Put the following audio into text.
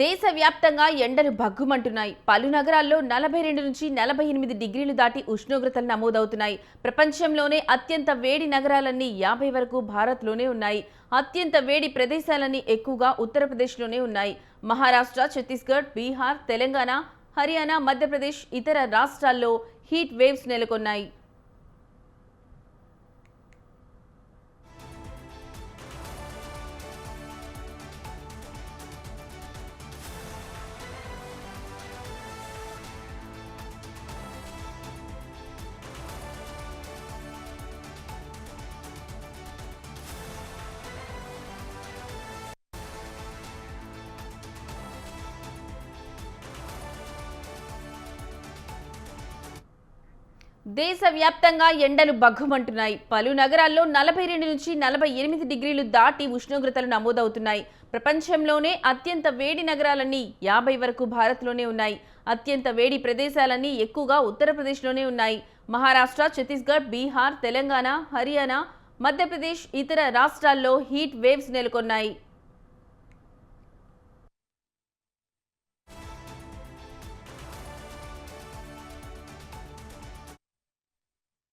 దేశవ్యాప్తంగా ఎండలు భగ్గుమంటున్నాయి. పలు నగరాల్లో 42 నుంచి 48 డిగ్రీలు దాటి ఉష్ణోగ్రతలు నమోదవుతున్నాయి. ప్రపంచంలోనే అత్యంత వేడి నగరాలన్నీ 50 వరకు భారత్లోనే ఉన్నాయి. అత్యంత వేడి ప్రదేశాలన్నీ ఎక్కువగా ఉత్తరప్రదేశ్లోనే ఉన్నాయి. మహారాష్ట్ర, ఛత్తీస్గఢ్, బీహార్, తెలంగాణ, హర్యానా, మధ్యప్రదేశ్, ఇతర రాష్ట్రాల్లో హీట్ వేవ్స్ నెలకొన్నాయి. దేశవ్యాప్తంగా ఎండలు భగ్గుమంటున్నాయి. పలు నగరాల్లో 42 నుంచి 48 డిగ్రీలు దాటి ఉష్ణోగ్రతలు నమోదవుతున్నాయి. ప్రపంచంలోనే అత్యంత వేడి నగరాలన్నీ 50 వరకు భారత్లోనే ఉన్నాయి. అత్యంత వేడి ప్రదేశాలన్నీ ఎక్కువగా ఉత్తరప్రదేశ్లోనే ఉన్నాయి. మహారాష్ట్ర, ఛత్తీస్గఢ్, బీహార్, తెలంగాణ, హర్యానా, మధ్యప్రదేశ్, ఇతర రాష్ట్రాల్లో హీట్ వేవ్స్ నెలకొన్నాయి.